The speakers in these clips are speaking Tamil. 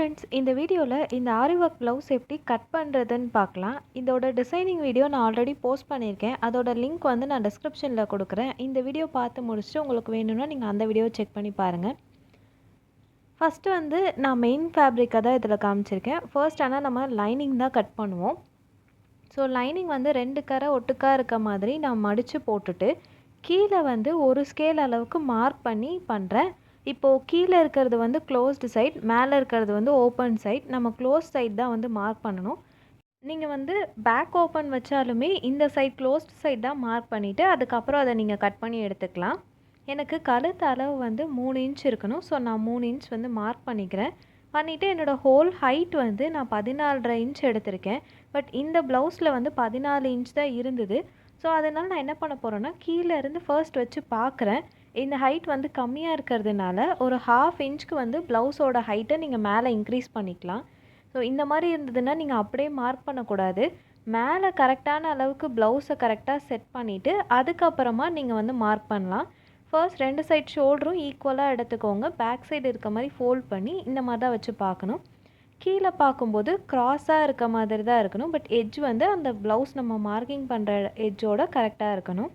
ஃப்ரெண்ட்ஸ், இந்த வீடியோவில் இந்த ஆரி ஒர்க் ப்ளவுஸ் எப்படி கட் பண்ணுறதுன்னு பார்க்கலாம். இதோட டிசைனிங் வீடியோ நான் ஆல்ரெடி போஸ்ட் பண்ணியிருக்கேன். அதோட லிங்க் வந்து நான் டிஸ்கிரிப்ஷனில் கொடுக்குறேன். இந்த வீடியோ பார்த்து முடிச்சுட்டு உங்களுக்கு வேணும்னா நீங்கள் அந்த வீடியோவை செக் பண்ணி பாருங்கள். ஃபஸ்ட்டு வந்து நான் மெயின் ஃபேப்ரிக்கை தான் இதில் காமிச்சிருக்கேன். ஃபர்ஸ்ட் ஆனால் நம்ம லைனிங் தான் கட் பண்ணுவோம். ஸோ லைனிங் வந்து 2 கரை ஒட்டுக்காக இருக்க மாதிரி நான் மடித்து போட்டுட்டு கீழே வந்து ஒரு ஸ்கேல் அளவுக்கு மார்க் பண்ணி பண்ணுறேன். இப்போது கீழே இருக்கிறது வந்து க்ளோஸ்டு சைட், மேலே இருக்கிறது வந்து ஓப்பன் சைட். நம்ம க்ளோஸ் சைட் தான் வந்து மார்க் பண்ணணும். நீங்கள் வந்து பேக் ஓப்பன் வச்சாலுமே இந்த சைட் க்ளோஸ்டு சைட் தான் மார்க் பண்ணிவிட்டு அதுக்கப்புறம் அதை நீங்கள் கட் பண்ணி எடுத்துக்கலாம். எனக்கு கழுத்து அளவு வந்து 3 இன்ச் இருக்கணும். ஸோ நான் 3 இன்ச் வந்து மார்க் பண்ணிக்கிறேன். பண்ணிவிட்டு என்னோடய ஹோல் ஹைட் வந்து நான் 14.5 இன்ச் எடுத்திருக்கேன். பட் இந்த ப்ளவுஸில் வந்து 14 இன்ச் தான் இருந்தது. ஸோ அதனால் நான் என்ன பண்ண போகிறேன்னா கீழே இருந்து ஃபர்ஸ்ட் வச்சு பார்க்குறேன். இந்த ஹைட் வந்து கம்மியாக இருக்கிறதுனால ஒரு 1/2 இன்ச்சுக்கு வந்து ப்ளவுஸோட ஹைட்டை நீங்கள் மேலே இன்க்ரீஸ் பண்ணிக்கலாம். ஸோ இந்த மாதிரி இருந்ததுன்னா நீங்கள் அப்படியே மார்க் பண்ணக்கூடாது. மேலே கரெக்டான அளவுக்கு ப்ளவுஸை கரெக்டாக செட் பண்ணிவிட்டு அதுக்கப்புறமா நீங்கள் வந்து மார்க் பண்ணலாம். ஃபர்ஸ்ட் 2 சைட் ஷோல்டரும் ஈக்குவலாக எடுத்துக்கோங்க. பேக் சைடு இருக்க மாதிரி ஃபோல்ட் பண்ணி இந்த மாதிரி தான் வச்சு பார்க்கணும். கீழே பார்க்கும்போது க்ராஸாக இருக்க மாதிரி தான் இருக்கணும். பட் எட்ஜ் வந்து அந்த ப்ளவுஸ் நம்ம மார்க்கிங் பண்ணுற எட்ஜோட கரெக்டாக இருக்கணும்.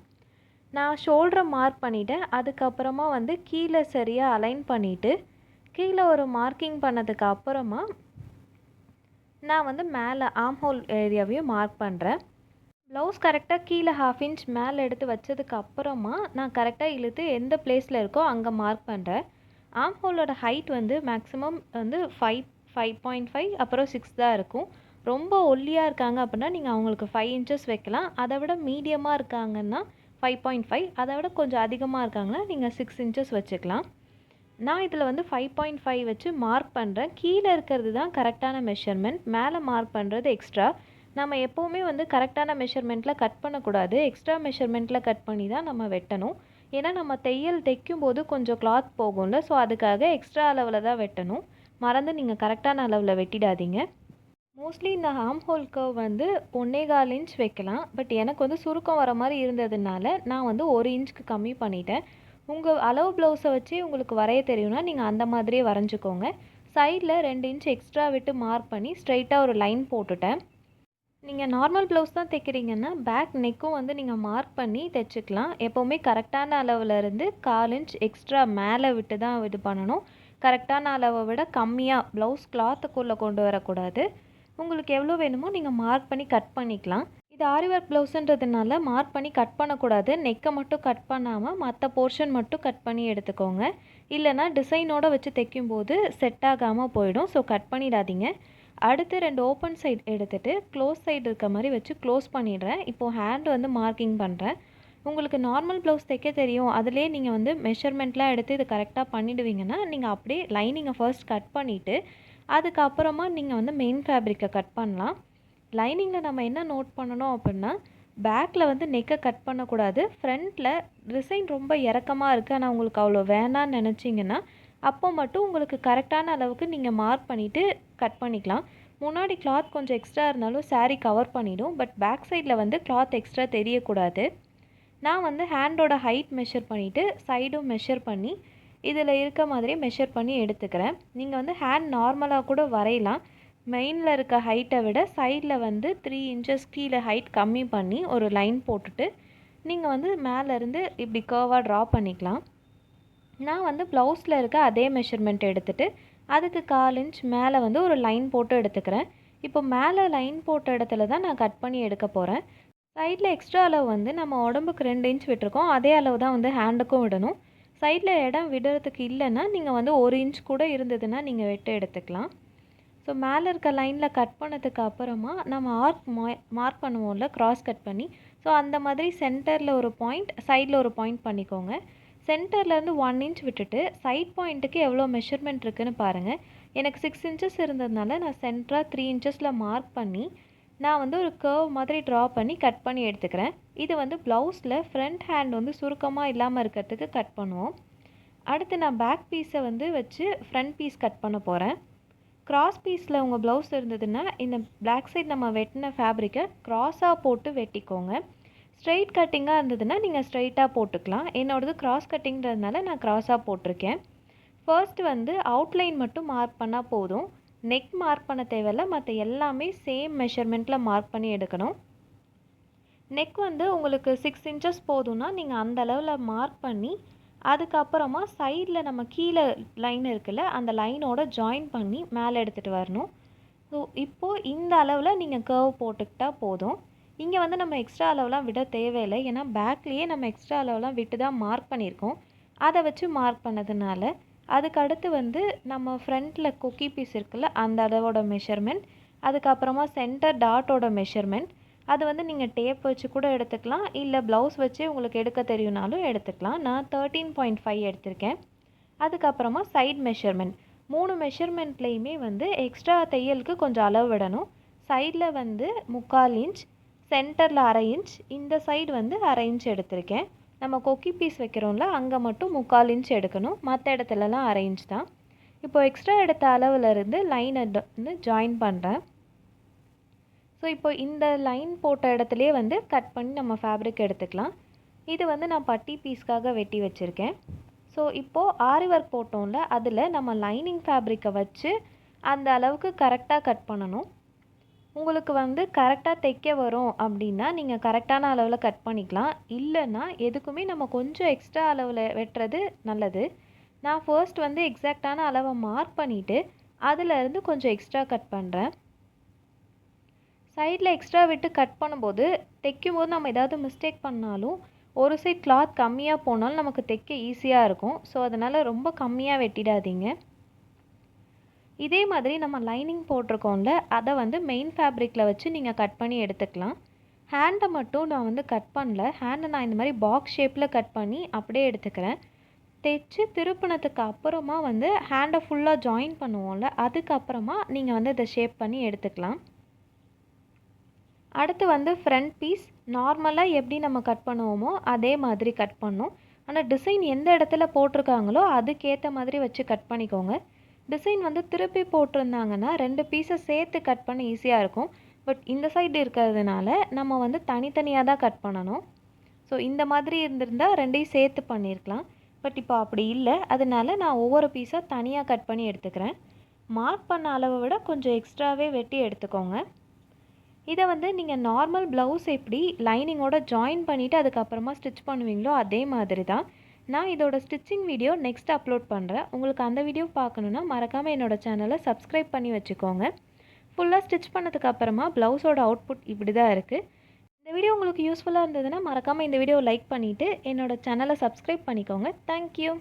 நான் ஷோல்டரை மார்க் பண்ணிவிட்டேன். அதுக்கப்புறமா வந்து கீழே சரியாக அலைன் பண்ணிவிட்டு கீழே ஒரு மார்க்கிங் பண்ணதுக்கு அப்புறமா நான் வந்து மேலே ஆம் ஹோல் ஏரியாவையும் மார்க் பண்ணுறேன். ப்ளவுஸ் கரெக்டாக கீழே 1/2 இன்ச் மேலே எடுத்து வச்சதுக்கு அப்புறமா நான் கரெக்டாக இழுத்து எந்த பிளேஸில் இருக்கோ அங்கே மார்க் பண்ணுறேன். ஆம் ஹோலோட ஹைட் வந்து மேக்ஸிமம் வந்து 5.5 அப்புறம் 6 தான் இருக்கும். ரொம்ப ஒல்லியாக இருக்காங்க அப்படின்னா நீங்கள் அவங்களுக்கு 5 இன்ச்சஸ் வைக்கலாம். அதை விட மீடியமாக இருக்காங்கன்னா 5.5, அதை விட கொஞ்சம் அதிகமாக இருக்காங்கன்னா நீங்கள் 6 இன்ச்சஸ் வச்சுக்கலாம். நான் இதில் வந்து 5.5 வச்சு மார்க் பண்ணுறேன். கீழே இருக்கிறது தான் கரெக்டான மெஷர்மெண்ட், மேலே மார்க் பண்ணுறது எக்ஸ்ட்ரா. நம்ம எப்போவுமே வந்து கரெக்டான மெஷர்மெண்ட்டில் கட் பண்ணக்கூடாது. எக்ஸ்ட்ரா மெஷர்மெண்ட்டில் கட் பண்ணி தான் நம்ம வெட்டணும். ஏன்னா நம்ம தைக்கும் போது கொஞ்சம் கிளாத் போகும்ல. ஸோ அதுக்காக எக்ஸ்ட்ரா அளவில் தான் வெட்டணும். மறந்து நீங்கள் கரெக்டான அளவில் வெட்டிடாதீங்க. மோஸ்ட்லி இந்த ஆம் ஹோல் கர்வ் வந்து 1.25 இன்ச் வைக்கலாம். பட் எனக்கு வந்து சுருக்கம் வர மாதிரி இருந்ததுனால நான் வந்து 1 இன்ச்சுக்கு கம்மி பண்ணிட்டேன். உங்கள் அளவு ப்ளவுஸை வச்சு உங்களுக்கு வரைய தெரியும்னா நீங்கள் அந்த மாதிரியே வரைஞ்சிக்கோங்க. சைடில் 2 இன்ச் எக்ஸ்ட்ரா விட்டு மார்க் பண்ணி ஸ்ட்ரைட்டாக ஒரு லைன் போட்டுட்டேன். நீங்கள் நார்மல் ப்ளவுஸ் தான் தைக்கிறீங்கன்னா பேக் நெக்கும் வந்து நீங்கள் மார்க் பண்ணி தைச்சிக்கலாம். எப்போவுமே கரெக்டான அளவில் இருந்து 1/4 இன்ச் எக்ஸ்ட்ரா மேலே விட்டு தான் இது பண்ணணும். கரெக்டான அளவை விட கம்மியாக ப்ளவுஸ் கிளாத்துக்குள்ளே கொண்டு வரக்கூடாது. உங்களுக்கு எவ்வளோ வேணுமோ நீங்கள் மார்க் பண்ணி கட் பண்ணிக்கலாம். இது ஆரி ஒர்க் ப்ளவுஸுன்றதுனால மார்க் பண்ணி கட் பண்ணக்கூடாது. நெக்கை மட்டும் கட் பண்ணாமல் மற்ற போர்ஷன் மட்டும் கட் பண்ணி எடுத்துக்கோங்க. இல்லைனா டிசைனோடு வச்சு தைக்கும்போது செட் ஆகாமல் போயிடும். ஸோ கட் பண்ணிடாதீங்க. அடுத்து 2 ஓப்பன் சைடு எடுத்துகிட்டு க்ளோஸ் சைடு இருக்க மாதிரி வச்சு க்ளோஸ் பண்ணிடுறேன். இப்போது ஹேண்ட் வந்து மார்க்கிங் பண்ணுறேன். உங்களுக்கு நார்மல் ப்ளவுஸ் தைக்க தெரியும், அதிலே நீங்கள் வந்து மெஷர்மெண்ட்லாம் எடுத்து இது கரெக்டாக பண்ணிவிடுவீங்கன்னா நீங்கள் அப்படியே லைனிங்கை ஃபர்ஸ்ட் கட் பண்ணிவிட்டு அதுக்கப்புறமா நீங்கள் வந்து மெயின் ஃபேப்ரிக்கை கட் பண்ணலாம். லைனிங்கில் நம்ம என்ன நோட் பண்ணணும் அப்படின்னா பேக்கில் வந்து நெக்கை கட் பண்ணக்கூடாது. ஃப்ரண்ட்டில் டிசைன் ரொம்ப இறக்கமாக இருக்குது ஆனால் உங்களுக்கு அவ்வளோ வேணான்னு நினச்சிங்கன்னா அப்போ மட்டும் உங்களுக்கு கரெக்டான அளவுக்கு நீங்கள் மார்க் பண்ணிவிட்டு கட் பண்ணிக்கலாம். முன்னாடி கிளாத் கொஞ்சம் எக்ஸ்ட்ரா இருந்தாலும் சாரீ கவர் பண்ணிவிடும். பட் பேக் சைடில் வந்து கிளாத் எக்ஸ்ட்ரா தெரியக்கூடாது. நான் வந்து ஹேண்டோட ஹைட் மெஷர் பண்ணிவிட்டு சைடும் மெஷர் பண்ணி இதில் இருக்க மாதிரி மெஷர் பண்ணி எடுத்துக்கிறேன். நீங்கள் வந்து ஹேண்ட் நார்மலாக கூட வரையலாம். மெயினில் இருக்க ஹைட்டை விட சைடில் வந்து 3 இன்ச்சஸ் கீழே ஹைட் கம்மி பண்ணி ஒரு லைன் போட்டுட்டு நீங்கள் வந்து மேலேருந்து இப்படி கர்வாக ட்ரா பண்ணிக்கலாம். நான் வந்து ப்ளவுஸில் இருக்க அதே மெஷர்மெண்ட் எடுத்துகிட்டு அதுக்கு 1/4 இன்ச் மேலே வந்து ஒரு லைன் போட்டு எடுத்துக்கிறேன். இப்போ மேலே லைன் போட்ட இடத்துல தான் நான் கட் பண்ணி எடுக்க போகிறேன். சைடில் எக்ஸ்ட்ரா அளவு வந்து நம்ம உடம்புக்கு 2 இன்ச் விட்டுருக்கோம். அதே அளவு தான் வந்து ஹேண்டுக்கும் விடணும். சைடில் இடம் விடுறதுக்கு இல்லைன்னா நீங்கள் வந்து 1 இன்ச் கூட இருந்ததுன்னா நீங்கள் வெட்ட எடுத்துக்கலாம். ஸோ மேலே இருக்க லைனில் கட் பண்ணதுக்கு அப்புறமா நம்ம மார்க் பண்ணுவோம்ல கிராஸ் கட் பண்ணி. ஸோ அந்த மாதிரி சென்டரில் ஒரு பாயிண்ட், சைடில் ஒரு பாயிண்ட் பண்ணிக்கோங்க. சென்டர்லேருந்து 1 இன்ச் விட்டுட்டு சைட் பாயிண்ட்டுக்கு எவ்வளோ மெஷர்மெண்ட் இருக்குதுன்னு பாருங்கள். எனக்கு 6 இன்ச்சஸ் இருந்ததுனால நான் சென்டராக 3 இன்ச்சஸில் மார்க் பண்ணி நான் வந்து ஒரு கர்வ் மாதிரி ட்ரா பண்ணி கட் பண்ணி எடுத்துக்கிறேன். இது வந்து ப்ளவுஸில் ஃப்ரண்ட் ஹேண்ட் வந்து சுருக்கமாக இல்லாமல் இருக்கிறதுக்கு கட் பண்ணுவோம். அடுத்து நான் பேக் பீஸை வந்து வச்சு ஃப்ரண்ட் பீஸ் கட் பண்ண போகிறேன். கிராஸ் பீஸில் உங்கள் ப்ளவுஸ் இருந்ததுன்னா இந்த பேக் சைட் நம்ம வெட்டின ஃபேப்ரிக்கை க்ராஸாக போட்டு வெட்டிக்கோங்க. ஸ்ட்ரெயிட் கட்டிங்காக இருந்ததுன்னா நீங்கள் ஸ்ட்ரெயிட்டாக போட்டுக்கலாம். என்னோடது கிராஸ் கட்டிங்கிறதுனால நான் க்ராஸாக போட்டிருக்கேன். ஃபர்ஸ்ட் வந்து அவுட்லைன் மட்டும் மார்க் பண்ணால் போதும். நெக் மார்க் பண்ண தேவையில்ல, மற்ற எல்லாமே சேம் மெஷர்மெண்ட்டில் மார்க் பண்ணி எடுக்கணும். நெக் வந்து உங்களுக்கு 6 இன்ச்சஸ் போதும்னா நீங்கள் அந்த அளவில் மார்க் பண்ணி அதுக்கப்புறமா சைடில் நம்ம கீழே லைன் இருக்குல்ல அந்த லைனோட ஜாயின் பண்ணி மேலே எடுத்துகிட்டு வரணும். ஸோ இப்போது இந்த அளவில் நீங்கள் கர்வ் போட்டுக்கிட்டால் போதும். இங்கே வந்து நம்ம எக்ஸ்ட்ரா அளவுலாம் விட தேவையில்லை, ஏன்னா பேக்லேயே நம்ம எக்ஸ்ட்ரா அளவுலாம் விட்டு தான் மார்க் பண்ணியிருக்கோம். அதை வச்சு மார்க் பண்ணதுனால அதுக்கடுத்து வந்து நம்ம ஃப்ரண்ட்டில் கொக்கி பீஸ் இருக்குல்ல அந்த அளவோட மெஷர்மெண்ட், அதுக்கப்புறமா சென்டர் டாட்டோட மெஷர்மெண்ட், அது வந்து நீங்கள் டேப் வச்சு கூட எடுத்துக்கலாம், இல்லை ப்ளவுஸ் வச்சு உங்களுக்கு எடுக்க தெரியும்னாலும் எடுத்துக்கலாம். நான் 13.5 எடுத்திருக்கேன். அதுக்கப்புறமா சைட் மெஷர்மெண்ட் 3 மெஷர்மெண்ட்லேயுமே வந்து எக்ஸ்ட்ரா தையலுக்கு கொஞ்சம் அளவு விடணும். சைடில் வந்து 3/4 இன்ச், சென்டரில் 1/2 இன்ச், இந்த சைடு வந்து 1/2 இன்ச் எடுத்திருக்கேன். நம்ம கொக்கி பீஸ் வைக்கிறோம்ல அங்கே மட்டும் 3/4 இன்ச் எடுக்கணும், மற்ற இடத்துலலாம் 1/2 இன்ச் தான். இப்போ எக்ஸ்ட்ரா எடுத்த அளவுலேருந்து லைனை வந்து ஜாயின் பண்ணுறேன். ஸோ இப்போ இந்த லைன் போட்ட இடத்துலையே வந்து கட் பண்ணி நம்ம ஃபேப்ரிக் எடுத்துக்கலாம். இது வந்து நான் பட்டி பீஸ்க்காக வெட்டி வச்சுருக்கேன். ஸோ இப்போது ஆரி ஒர்க் போட்டோம்ல அதில் நம்ம லைனிங் ஃபேப்ரிக்கை வச்சு அந்த அளவுக்கு கரெக்டாக கட் பண்ணணும். உங்களுக்கு வந்து கரெக்டாக தைக்க வரும் அப்படின்னா நீங்கள் கரெக்டான அளவில் கட் பண்ணிக்கலாம். இல்லைன்னா எதுக்குமே நம்ம கொஞ்சம் எக்ஸ்ட்ரா அளவில் வெட்டுறது நல்லது. நான் ஃபர்ஸ்ட் வந்து எக்ஸாக்டான அளவை மார்க் பண்ணிவிட்டு அதிலேருந்து கொஞ்சம் எக்ஸ்ட்ரா கட் பண்ணுறேன். சைடில் எக்ஸ்ட்ரா விட்டு கட் பண்ணும்போது தைக்கும்போது நம்ம ஏதாவது மிஸ்டேக் பண்ணாலும் ஒரு சைட் கிளாத் கம்மியாக போனாலும் நமக்கு தைக்க ஈஸியாக இருக்கும். ஸோ அதனால் ரொம்ப கம்மியாக வெட்டிடாதீங்க. இதே மாதிரி நம்ம லைனிங் போட்டிருக்கோம்ல அதை வந்து மெயின் ஃபேப்ரிக்கில் வச்சு நீங்கள் கட் பண்ணி எடுத்துக்கலாம். ஹேண்டை மட்டும் நான் வந்து கட் பண்ணல, ஹேண்டை நான் இந்த மாதிரி பாக்ஸ் ஷேப்பில் கட் பண்ணி அப்படியே எடுத்துக்கிறேன். தைச்சு திருப்பினதுக்கு அப்புறமா வந்து ஹேண்டை ஃபுல்லாக ஜாயின் பண்ணுவோம்ல அதுக்கப்புறமா நீங்கள் வந்து இதை ஷேப் பண்ணி எடுத்துக்கலாம். அடுத்து வந்து ஃப்ரண்ட் பீஸ் நார்மலாக எப்படி நம்ம கட் பண்ணுவோமோ அதே மாதிரி கட் பண்ணோம். ஆனால் டிசைன் எந்த இடத்துல போட்டிருக்காங்களோ அதுக்கேற்ற மாதிரி வச்சு கட் பண்ணிக்கோங்க. டிசைன் வந்து திருப்பி போட்டிருந்தாங்கன்னா 2 பீஸை சேர்த்து கட் பண்ண ஈஸியாக இருக்கும். பட் இந்த சைடு இருக்கிறதுனால நம்ம வந்து தனித்தனியாக தான் கட் பண்ணணும். ஸோ இந்த மாதிரி இருந்திருந்தால் 2ஐயும் சேர்த்து பண்ணியிருக்கலாம். பட் இப்போ அப்படி இல்லை, அதனால நான் ஒவ்வொரு பீஸாக தனியாக கட் பண்ணி எடுத்துக்கிறேன். மார்க் பண்ண அளவை விட கொஞ்சம் எக்ஸ்ட்ராவே வெட்டி எடுத்துக்கோங்க. இதை வந்து நீங்கள் நார்மல் ப்ளவுஸ் எப்படி லைனிங்கோட ஜாயின் பண்ணிவிட்டு அதுக்கப்புறமா ஸ்டிச் பண்ணுவீங்களோ அதே மாதிரி தான். நான் இதோட ஸ்டிச்சிங் வீடியோ நெக்ஸ்ட் அப்லோட் பண்ணுறேன். உங்களுக்கு அந்த வீடியோ பார்க்கணுன்னா மறக்காமல் என்னோடய சேனலை சப்ஸ்கிரைப் பண்ணி வச்சுக்கோங்க. ஃபுல்லாக ஸ்டிச் பண்ணதுக்கு அப்புறமா ப்ளவுஸோட அவுட்புட் இப்படி தான் இருக்குது. இந்த வீடியோ உங்களுக்கு யூஸ்ஃபுல்லாக இருந்ததுன்னா மறக்காமல் இந்த வீடியோ லைக் பண்ணிவிட்டு என்னோடய சேனலை சப்ஸ்கிரைப் பண்ணிக்கோங்க. தேங்க்யூ.